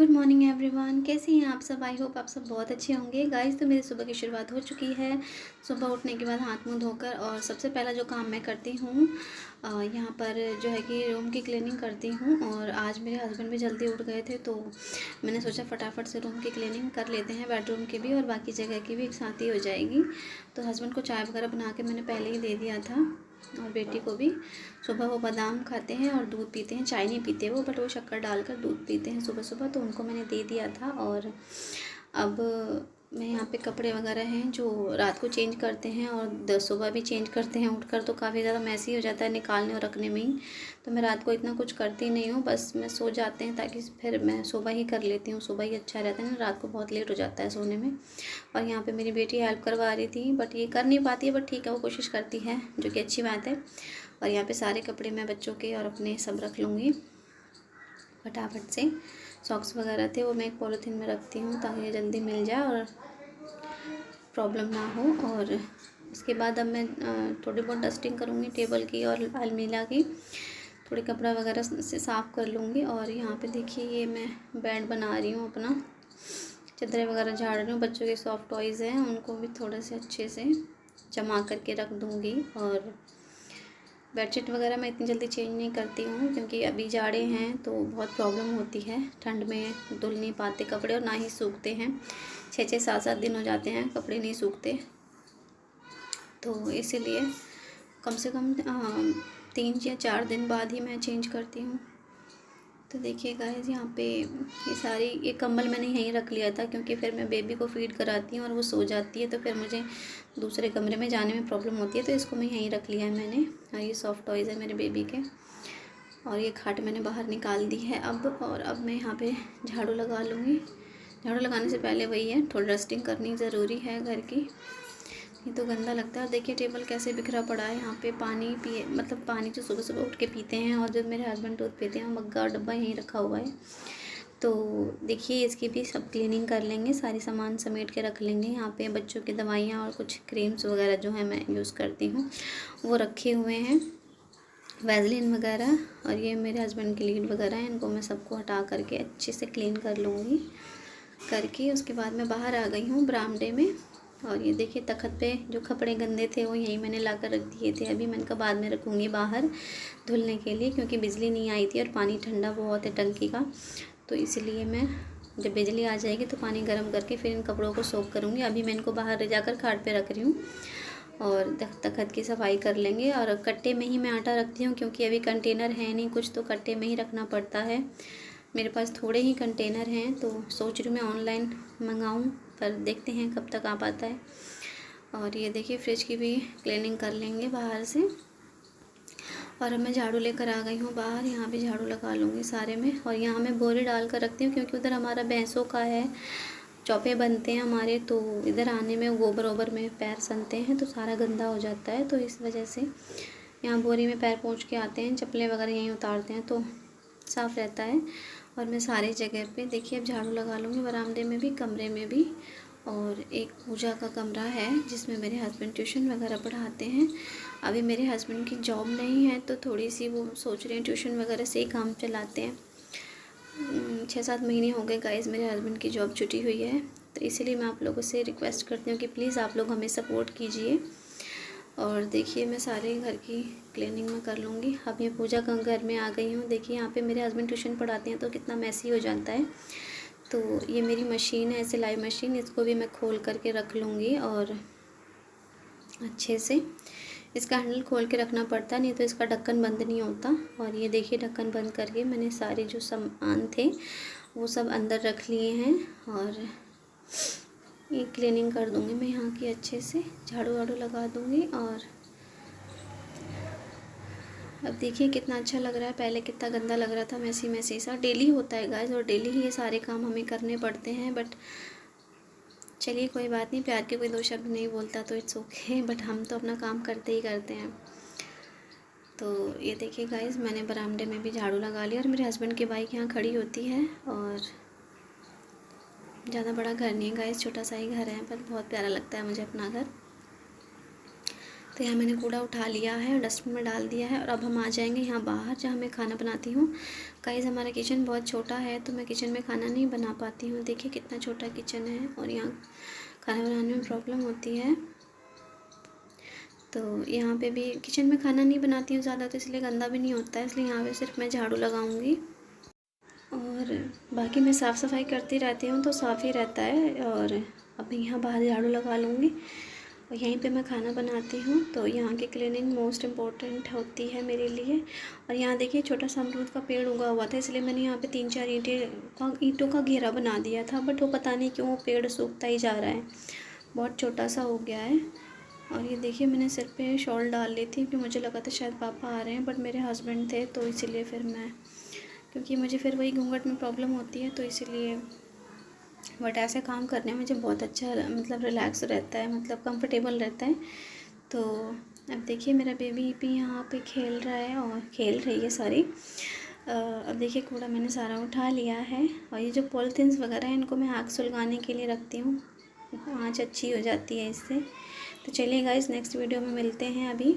Good morning everyone, कैसे हैं आप सब। आई होप आप सब बहुत अच्छे होंगे गाइस। तो मेरी सुबह की शुरुआत हो चुकी है। सुबह उठने के बाद हाथ मुंह धोकर और सबसे पहला जो काम मैं करती हूँ यहाँ पर जो है कि रूम की क्लीनिंग करती हूँ। और आज मेरे हस्बैंड भी जल्दी उठ गए थे तो मैंने सोचा फटाफट से रूम की क्लीनिंग कर लेते हैं, बेडरूम की भी और बाकी जगह की भी एक साथ ही हो जाएगी। तो हस्बैंड को चाय वगैरह बना के मैंने पहले ही दे दिया था और बेटी को भी। सुबह वो बादाम खाते हैं और दूध पीते हैं, चाय नहीं पीते वो, बट वो शक्कर डालकर दूध पीते हैं सुबह सुबह, तो उनको मैंने दे दिया था। और अब मैं यहाँ पे कपड़े वगैरह हैं जो रात को चेंज करते हैं और सुबह भी चेंज करते हैं उठकर, तो काफ़ी ज़्यादा मैसी हो जाता है निकालने और रखने में ही। तो मैं रात को इतना कुछ करती नहीं हूँ, बस मैं सो जाते हैं ताकि फिर मैं सुबह ही कर लेती हूँ। सुबह ही अच्छा रहता है ना, रात को बहुत लेट हो जाता है सोने में। और यहाँ पे मेरी बेटी हेल्प करवा रही थी, बट ये कर नहीं पाती है, बट ठीक है वो कोशिश करती है, जो कि अच्छी बात है। और यहाँ पे सारे कपड़े मैं बच्चों के और अपने सब रख लूँगी फटाफट से। सॉक्स वगैरह थे वो मैं एक पॉलीथीन में रखती हूँ ताकि ये जल्दी मिल जाए और प्रॉब्लम ना हो। और इसके बाद अब मैं थोड़ी बहुत डस्टिंग करूँगी टेबल की और अलमीरा की, थोड़ी कपड़ा वगैरह से साफ़ कर लूँगी। और यहाँ पे देखिए ये मैं बेड बना रही हूँ अपना, चादरें वगैरह झाड़ रही हूँ। बच्चों के सॉफ्ट टॉयज़ हैं उनको भी थोड़े से अच्छे से जमा करके रख दूँगी। और बेडशीट वगैरह मैं इतनी जल्दी चेंज नहीं करती हूँ क्योंकि अभी जाड़े हैं तो बहुत प्रॉब्लम होती है, ठंड में धुल नहीं पाते कपड़े और ना ही सूखते हैं। 6-6 7-7 दिन हो जाते हैं कपड़े नहीं सूखते, तो इसीलिए कम से कम 3 या 4 दिन बाद ही मैं चेंज करती हूँ। तो देखिए गाइस यहाँ पे ये कंबल मैंने यहीं रख लिया था क्योंकि फिर मैं बेबी को फीड कराती हूँ और वो सो जाती है, तो फिर मुझे दूसरे कमरे में जाने में प्रॉब्लम होती है, तो इसको मैं यहीं रख लिया है मैंने। और ये सॉफ्ट टॉयज़ है मेरे बेबी के। और ये खाट मैंने बाहर निकाल दी है अब मैं यहाँ पे झाड़ू लगा लूँगी। झाड़ू लगाने से पहले वही है, थोड़ी डस्टिंग करनी ज़रूरी है घर की, ये तो गंदा लगता है। और देखिए टेबल कैसे बिखरा पड़ा है। यहाँ पे पानी पिए, मतलब पानी जो सुबह सुबह उठ के पीते हैं और जो मेरे हस्बैंड दूध पीते हैं, मग्गा और डब्बा यहीं रखा हुआ है। तो देखिए इसकी भी सब क्लीनिंग कर लेंगे, सारी सामान समेट के रख लेंगे। यहाँ पे बच्चों की दवाइयाँ और कुछ क्रीम्स वगैरह जो है मैं यूज़ करती हूँ वो रखे हुए हैं, वैसलीन वगैरह। और ये मेरे हस्बैंड की लीड वगैरह हैं, इनको मैं सबको हटा करके अच्छे से क्लीन कर लूँगी करके। उसके बाद मैं बाहर आ गई हूँ बरामदे में। और ये देखिए तखत पे जो कपड़े गंदे थे वो यहीं मैंने ला कर रख दिए थे, अभी मैं इनका बाद में रखूँगी बाहर धुलने के लिए, क्योंकि बिजली नहीं आई थी और पानी ठंडा बहुत है टंकी का, तो इसलिए मैं जब बिजली आ जाएगी तो पानी गर्म करके फिर इन कपड़ों को सोख करूँगी। अभी मैं इनको बाहर ले जाकर खाट पे रख रही हूँ और तखत की सफाई कर लेंगे। और कट्टे में ही मैं आटा रखती हूँ क्योंकि अभी कंटेनर है नहीं कुछ, तो कट्टे में ही रखना पड़ता है। मेरे पास थोड़े ही कंटेनर हैं तो सोच रही हूँ मैं ऑनलाइन मंगाऊँ, पर देखते हैं कब तक आ पाता है। और ये देखिए फ्रिज की भी क्लीनिंग कर लेंगे बाहर से। और अब मैं झाड़ू लेकर आ गई हूँ बाहर, यहाँ भी झाड़ू लगा लूँगी सारे में। और यहाँ मैं बोरे डाल कर रखती हूँ क्योंकि उधर हमारा भैंसों का है, चौपे बनते हैं हमारे, तो इधर आने में गोबर वोबर में पैर सनते हैं तो सारा गंदा हो जाता है, तो इस वजह से यहाँ बोरी में पैर पोंछ के आते हैं, चप्पलें वगैरह यहीं उतारते हैं तो साफ़ रहता है। और मैं सारी जगह पे देखिए अब झाड़ू लगा लूँगी, बरामदे में भी, कमरे में भी। और एक पूजा का कमरा है जिसमें मेरे हस्बैंड ट्यूशन वगैरह पढ़ाते हैं। अभी मेरे हस्बैंड की जॉब नहीं है तो थोड़ी सी वो सोच रहे हैं ट्यूशन वगैरह से ही काम चलाते हैं। 6-7 महीने हो गए गाइस मेरे हस्बैंड की जॉब छुट्टी हुई है, तो इसीलिए मैं आप लोगों से रिक्वेस्ट करती हूँ कि प्लीज़ आप लोग हमें सपोर्ट कीजिए। और देखिए मैं सारे घर की क्लीनिंग में कर लूँगी। अब ये पूजा का घर में आ गई हूँ। देखिए यहाँ पे मेरे हस्बैंड ट्यूशन पढ़ाते हैं तो कितना मैसी हो जाता है। तो ये मेरी मशीन है, सिलाई मशीन, इसको भी मैं खोल करके रख लूँगी और अच्छे से इसका हैंडल खोल के रखना पड़ता है, नहीं तो इसका ढक्कन बंद नहीं होता। और ये देखिए ढक्कन बंद करके मैंने सारे जो सामान थे वो सब अंदर रख लिए हैं। और ये क्लीनिंग कर दूँगी मैं यहाँ की अच्छे से, झाड़ू वाड़ू लगा दूँगी। और अब देखिए कितना अच्छा लग रहा है, पहले कितना गंदा लग रहा था, मैसी मैसी सा। डेली होता है गाइस और डेली ही ये सारे काम हमें करने पड़ते हैं, बट चलिए कोई बात नहीं, प्यार के कोई दो शब्द नहीं बोलता तो इट्स ओके, बट हम तो अपना काम करते ही करते हैं। तो ये देखिए गाइस मैंने बरामदे में भी झाड़ू लगा लिया। और मेरे हस्बैंड की बाइक यहाँ खड़ी होती है और ज़्यादा बड़ा घर नहीं है गाइस, छोटा सा ही घर है, पर बहुत प्यारा लगता है मुझे अपना घर। तो यहाँ मैंने कूड़ा उठा लिया है और डस्टबिन में डाल दिया है। और अब हम आ जाएंगे यहाँ बाहर जहाँ मैं खाना बनाती हूँ। गाइस हमारा किचन बहुत छोटा है तो मैं किचन में खाना नहीं बना पाती हूँ। देखिए कितना छोटा किचन है और यहाँ खाना बनाने में प्रॉब्लम होती है। तो यहाँ पे भी किचन में खाना नहीं बनाती हूँ ज़्यादा, तो इसलिए गंदा भी नहीं होता है, इसलिए यहाँ पे सिर्फ मैं झाड़ू लगाऊंगी और बाकी मैं साफ़ सफाई करती रहती हूँ तो साफ़ ही रहता है। और अब यहाँ बाहर झाड़ू लगा लूँगी और यहीं पे मैं खाना बनाती हूँ, तो यहाँ की क्लीनिंग मोस्ट इम्पोर्टेंट होती है मेरे लिए। और यहाँ देखिए छोटा सा अमरूद का पेड़ उगा हुआ था, इसलिए मैंने यहाँ पे 3-4 ईंटों का घेरा बना दिया था, बट वो पता नहीं क्यों वो पेड़ सूखता ही जा रहा है, बहुत छोटा सा हो गया है। और ये देखिए मैंने सिर पे शॉल डाल ली थी क्योंकि मुझे लगा था शायद पापा आ रहे हैं, बट मेरे हस्बैंड थे तो इसीलिए फिर मैं, क्योंकि मुझे फिर वही घूंघट में प्रॉब्लम होती है तो इसीलिए। बट ऐसे काम करने में मुझे बहुत अच्छा मतलब रिलैक्स रहता है, मतलब कंफर्टेबल रहता है। तो अब देखिए मेरा बेबी भी यहाँ पे खेल रहा है और खेल रही है सॉरी। अब देखिए कूड़ा मैंने सारा उठा लिया है और ये जो पॉलीथीन्स वगैरह हैं इनको मैं आग सुलगाने के लिए रखती हूँ, आँच अच्छी हो जाती है इससे। तो चलिए गाइस नेक्स्ट वीडियो में मिलते हैं अभी।